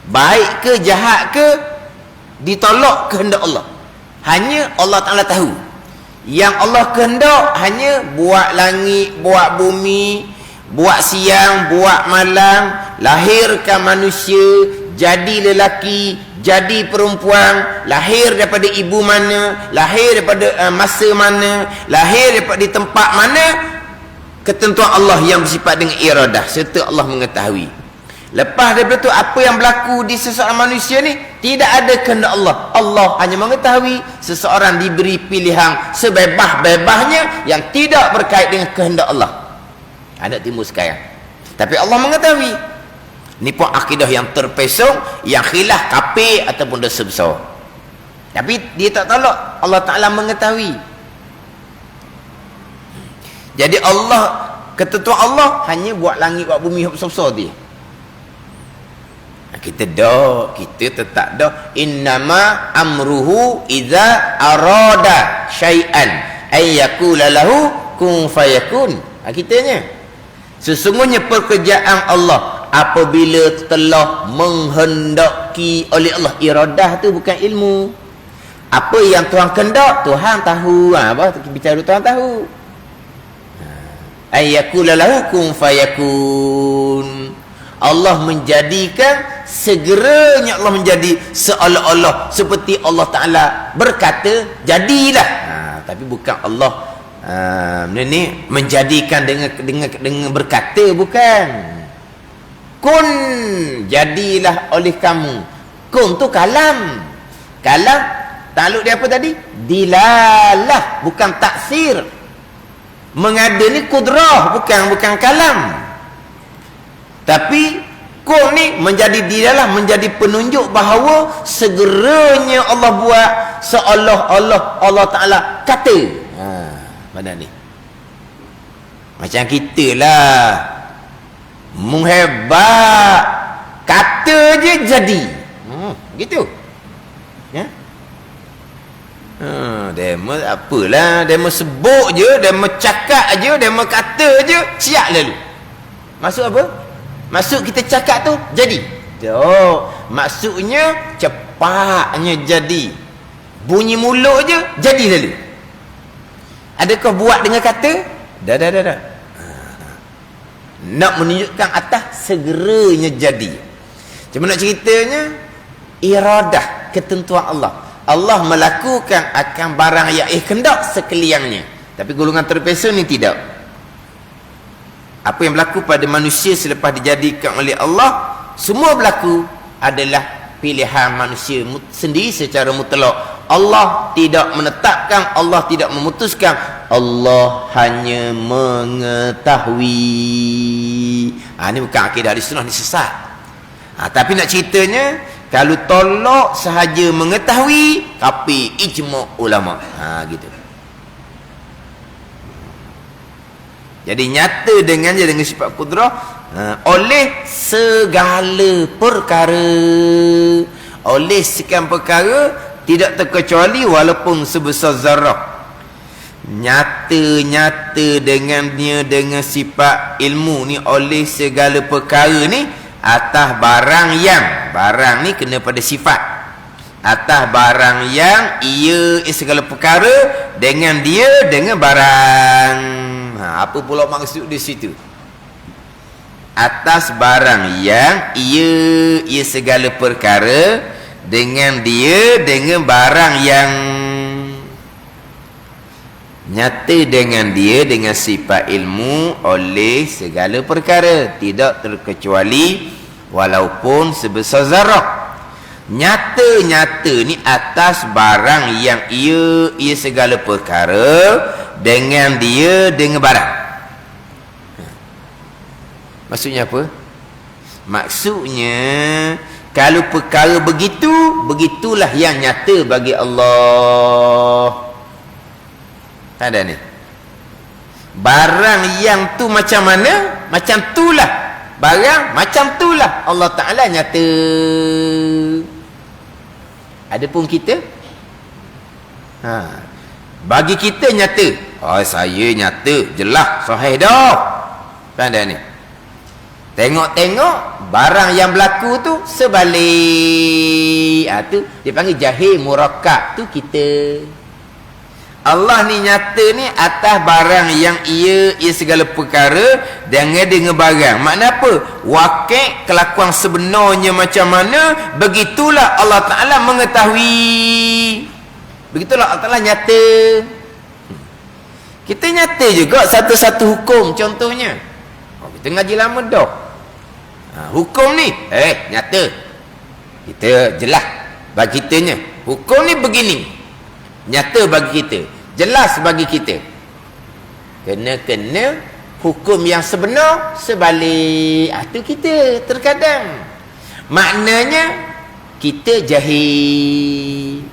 baik ke jahat ke, ditolak kehendak Allah. Hanya Allah Ta'ala tahu. Yang Allah kehendak hanya buat langit, buat bumi, buat siang, buat malam, lahirkan manusia, jadi lelaki, jadi perempuan, lahir daripada ibu mana, lahir daripada masa mana, lahir daripada di tempat mana, ketentuan Allah yang bersifat dengan iradah serta Allah mengetahui. Lepas daripada itu apa yang berlaku di seseorang manusia ni tidak ada kehendak Allah. Allah hanya mengetahui. Seseorang diberi pilihan sebebas-bebasnya yang tidak berkait dengan kehendak Allah. Ada timbul sekarang. Tapi Allah mengetahui. Ni pun akidah yang terpesong, yang khilaf kafir ataupun dosa besar. Tapi dia tak tolak. Allah Ta'ala mengetahui. Jadi Allah, ketentuan Allah hanya buat langit, buat bumi besar-besar dia. Kita tetap dah innama amruhu idza arada syai'an ay yaqula lahu kun fayakun. Kitanya sesungguhnya pekerjaan Allah apabila telah menghendaki oleh Allah. Iradah tu bukan ilmu. Apa yang Tuhan kehendak Tuhan tahu. Apa bicara Tuhan tahu. Ay yaqula lahu kun fayakun. Allah menjadikan, segeranya Allah menjadi seolah-olah seperti Allah Ta'ala berkata jadilah. Tapi bukan Allah ni menjadikan dengan berkata, bukan. Kun, jadilah oleh kamu. Kun tu kalam. Kalam takluk dia apa tadi? Dilalah, bukan taksir. Mengada ni kudrah, bukan kalam. Tapi kun ni menjadi dialah, menjadi penunjuk bahawa segeranya Allah buat seolah-olah Allah Ta'ala kata. Mana ni? Macam kita lah, menghebat, kata je jadi. Gitu. Ya. Demo apalah, demo sebut je, demo cakap je, demo kata je, siap lalu. Maksud apa? Maksud kita cakap tu jadi. Maksudnya cepatnya jadi. Bunyi mulut je jadi lalu. Adakah buat dengan kata? Dah. Nak menunjukkan atas segeranya jadi. Cuma nak ceritanya iradah, ketentuan Allah. Allah melakukan akan barang yang kehendak sekaliannya. Tapi golongan terpesong ni tidak. Apa yang berlaku pada manusia selepas dijadikan oleh Allah, semua berlaku adalah pilihan manusia sendiri secara mutlak. Allah tidak menetapkan menetapkan, Allah tidak memutuskan. Allah hanya mengetahui. Ini bukan akidah ahli sunnah, ni sesat. Tapi nak ceritanya, kalau tolak sahaja mengetahui, kafir ijma' ulama. Gitu. Jadi nyata dengan sifat kudrah oleh segala perkara. Oleh sekian perkara, tidak terkecuali walaupun sebesar zarah. Nyata-nyata dengannya, dengan sifat ilmu ni, oleh segala perkara ni, atas barang ni kena pada sifat, atas barang yang ia segala perkara dengan dia, dengan barang. Apa pula maksud di situ? Atas barang yang ia segala perkara dengan dia, dengan barang yang nyata dengan dia, dengan sifat ilmu, oleh segala perkara, tidak terkecuali walaupun sebesar zarah. Nyata-nyata ni atas barang yang ia segala perkara dengan dia, dengan barang. Maksudnya apa? Maksudnya, kalau perkara begitu, begitulah yang nyata bagi Allah. Tak ada ni. Barang yang tu macam mana, macam tulah. Barang macam tulah Allah Ta'ala nyata. Adapun kita, bagi kita nyata. Saya nyata, jelas, sahih dah. Tak ada ni. Tengok-tengok barang yang berlaku tu sebalik. Tu dia panggil jahil murakkab, tu kita. Allah ni nyata ni atas barang yang ia segala perkara dengan barang. Makna apa? Wakil kelakuan sebenarnya macam mana, begitulah Allah Ta'ala mengetahui. Begitulah Allah Ta'ala nyata. Kita nyata juga satu-satu hukum. Contohnya, kita ngaji lama dah. Hukum ni nyata, kita jelas bagi kitanya. Hukum ni begini, nyata bagi kita, jelas bagi kita. Kena hukum yang sebenar sebalik. Itu kita terkadang maknanya kita jahil.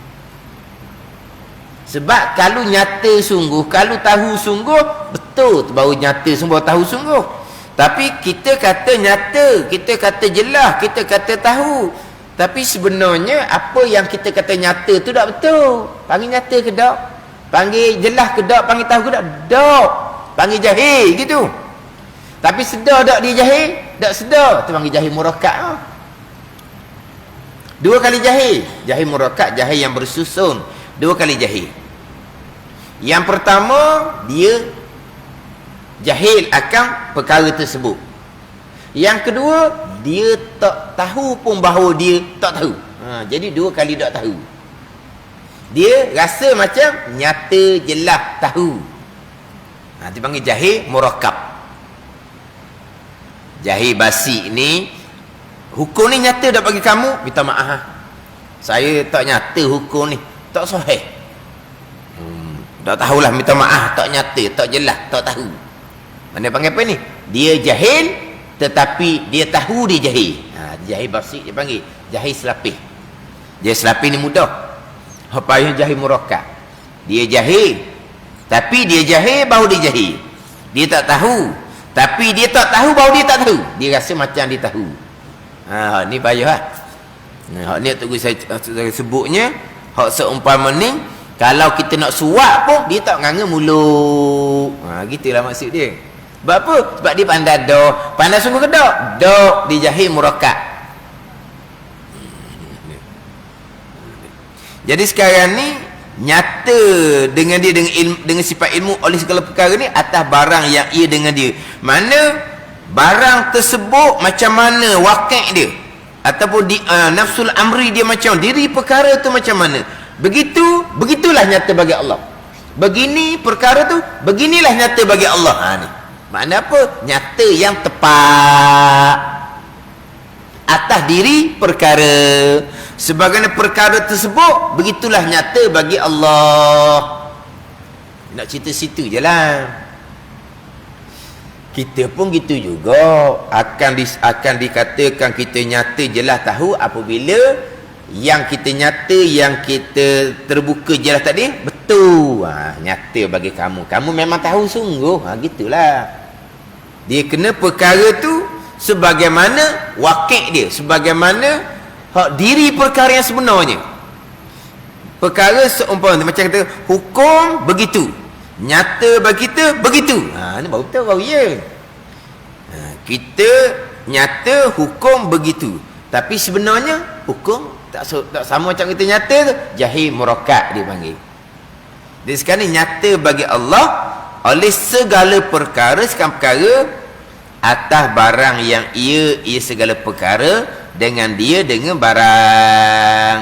Sebab kalau nyata sungguh, kalau tahu sungguh, betul baru nyata sungguh, tahu sungguh. Tapi kita kata nyata, kita kata jelas, kita kata tahu. Tapi sebenarnya apa yang kita kata nyata tu tak betul. Panggil nyata ke tak? Panggil jelas ke tak? Panggil tahu ke tak? Tak. Panggil jahil gitu. Tapi sedar tak dia jahil? Tak sedar. Tu panggil jahil murakkab. Dua kali jahil. Jahil murakkab, jahil yang bersusun. Dua kali jahil. Yang pertama, dia jahil akan perkara tersebut. Yang kedua, dia tak tahu pun bahawa dia tak tahu. Jadi dua kali tak tahu. Dia rasa macam nyata, jelas, tahu. Dia panggil jahil murakkab. Jahil basi ni, hukum ni nyata dah bagi kamu, minta maaf. Saya tak nyata hukum ni, tak sahih. Tak tahulah, minta maaf, tak nyata, tak jelas, tak tahu. Mana panggil apa ni? Dia jahil, tetapi dia tahu dia jahil. Jahil basik dia panggil. Jahil selapis. Jahil selapis ni mudah. Apa yang jahil murakkab? Dia jahil, tapi dia jahil baru dia jahil. Dia tak tahu, tapi dia tak tahu baru dia tak tahu. Dia rasa macam dia tahu. Ni payah. Hak ni tunggu saya sebutnya. Hak seumpama ni, kalau kita nak suap pun, dia tak nganga mulut. Gitulah maksud dia. Sebab apa? Sebab dia pandai dah. Pandai sungguh ke tak? Dah. Dia jahil murakkab. Jadi sekarang ni, nyata dengan dia, dengan sifat ilmu oleh segala perkara ni, atas barang yang ia dengan dia. Mana barang tersebut macam mana wakil dia, ataupun nafsul amri dia macam, diri perkara tu macam mana. Begitulah nyata bagi Allah. Begini perkara tu, beginilah nyata bagi Allah. Ni makna apa? Nyata yang tepat atas diri perkara. sebagaimana perkara tersebut begitulah nyata bagi Allah. Nak cerita situ je lah. Kita pun gitu juga, akan dikatakan kita nyata jelas tahu apabila yang kita nyata, yang kita terbuka jelas tadi betul. Nyata bagi kamu memang tahu sungguh. Gitulah. Dia kena perkara tu sebagaimana wakil dia, sebagaimana diri perkara yang sebenarnya. Perkara seumpama macam kata hukum begitu, nyata bagi kita begitu. Ini baru tahu baru ya. Kita nyata hukum begitu, tapi sebenarnya hukum tak sama macam kita nyata tu. Jahil murakkab dia panggil. Jadi sekarang nyata bagi Allah oleh segala perkara, sekarang perkara atas barang yang ia segala perkara dengan dia dengan barang.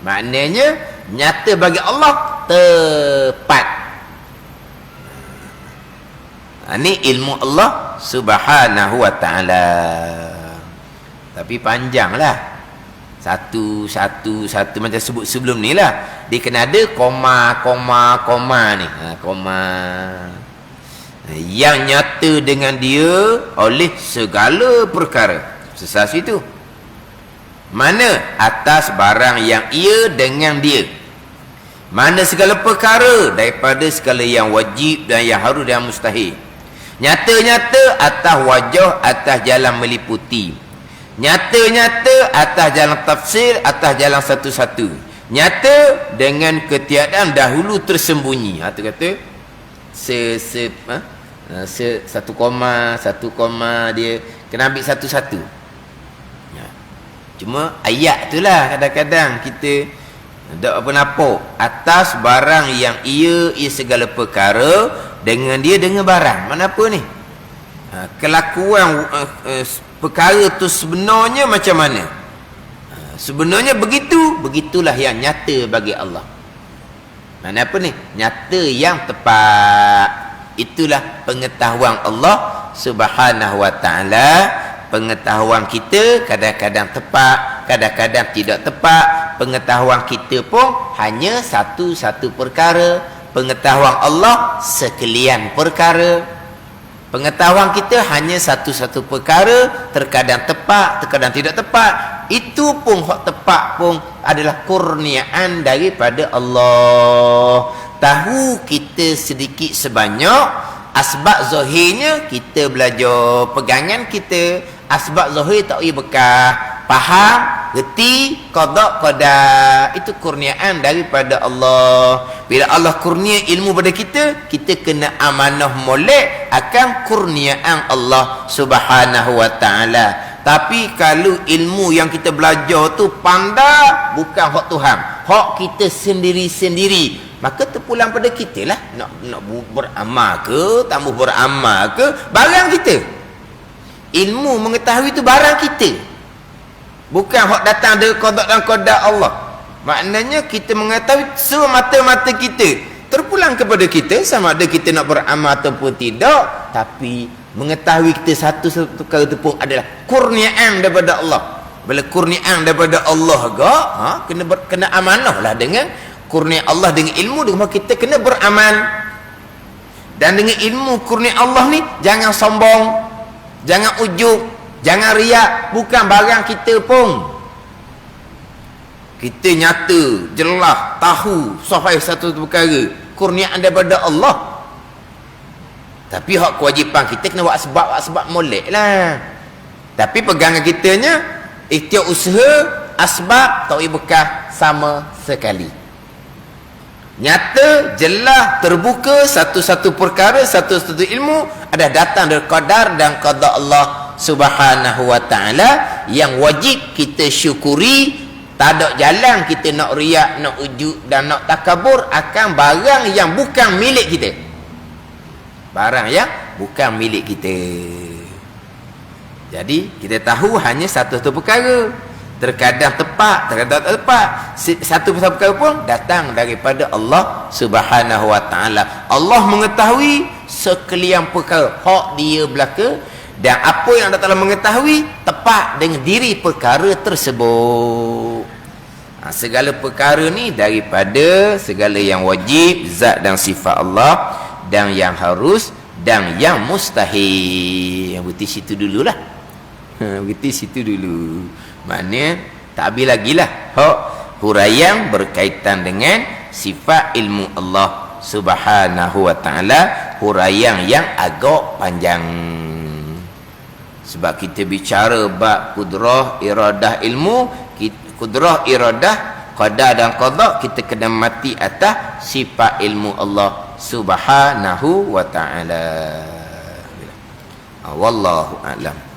Maknanya nyata bagi Allah tepat. Ini ilmu Allah subhanahu wa ta'ala. Tapi panjanglah. Satu macam sebut sebelum ni lah. Dia kena ada koma ni. Koma. Yang nyata dengan dia oleh segala perkara. Sesuatu itu. Mana? Atas barang yang ia dengan dia. Mana segala perkara daripada segala yang wajib dan yang harus dan mustahil. Nyata-nyata atas wajah, atas jalan meliputi. Nyata-nyata atas jalan tafsir, atas jalan satu-satu. Nyata dengan ketiadaan dahulu tersembunyi. Itu kata satu koma dia kena ambil satu-satu. Cuma ayat itulah kadang-kadang kita tak apa-apa. Atas barang yang ia segala perkara dengan dia dengan barang. Mana apa ni? Kelakuan perkara tu sebenarnya macam mana? Sebenarnya begitulah yang nyata bagi Allah. Mana apa ni? Nyata yang tepat. Itulah pengetahuan Allah subhanahu wa ta'ala. Pengetahuan kita kadang-kadang tepat, kadang-kadang tidak tepat. Pengetahuan kita pun hanya satu-satu perkara. Pengetahuan Allah sekalian perkara. Pengetahuan kita hanya satu-satu perkara, terkadang tepat, terkadang tidak tepat. Itu pun hak tepat pun adalah kurniaan daripada Allah. Tahu kita sedikit sebanyak, asbab zahirnya kita belajar pegangan kita, asbab zahir tak boleh bekas. Faham, reti, qada, qada. Itu kurniaan daripada Allah. Bila Allah kurnia ilmu pada kita, kita kena amanah molek akan kurniaan Allah subhanahu wa ta'ala. Tapi kalau ilmu yang kita belajar tu pandai, bukan hak Tuhan, hak kita sendiri-sendiri, maka terpulang pada kita lah. Nak beramal ke, tambah beramal ke, barang kita. Ilmu mengetahui itu barang kita, bukan hak datang dari qada dan qada Allah. Maknanya kita mengetahui semata-mata kita, terpulang kepada kita sama ada kita nak beramal ataupun tidak. Tapi mengetahui kita satu-satu perkara itu pun adalah kurniaan daripada Allah. Bila kurniaan daripada Allah agak, kena amanah lah dengan kurnia Allah, dengan ilmu, dengan kita kena beramal. Dan dengan ilmu kurnia Allah ni, jangan sombong, jangan ujub, jangan riak. Bukan barang kita pun. Kita nyata, jelas, tahu sahih satu perkara, kurniaan daripada Allah. Tapi hak kewajipan kita kena buat sebab molek lah. Tapi pegangan kitanya, ikhtiar usaha, asbab tak boleh bekas sama sekali. Nyata, jelas, terbuka, satu-satu perkara, satu-satu ilmu ada datang dari qadar dan qada Allah subhanahu wa ta'ala, yang wajib kita syukuri. Tak ada jalan kita nak riak, nak ujub dan nak takabur akan barang yang bukan milik kita. Barang yang bukan milik kita. Jadi kita tahu hanya satu-satu perkara. Terkadang tepat, terkadang tak tepat. Satu-satu perkara pun datang daripada Allah subhanahu wa ta'ala. Allah mengetahui sekalian perkara. Hak dia belaka Dan apa yang Allah Ta'ala mengetahui tepat dengan diri perkara tersebut. Segala perkara ni daripada segala yang wajib, zat dan sifat Allah, dan yang harus dan yang mustahil. Yang berarti situ dululah. Berarti situ dulu. Maknanya tak habis lagi lah huraian berkaitan dengan sifat ilmu Allah Subhanahu wa ta'ala, huraian yang agak panjang. Sebab kita bicara bab kudrah, iradah, ilmu, kudrah, iradah, qadar dan qada, kita kena mati atas sifat ilmu Allah Subhanahu wa ta'ala. Wallahu a'lam.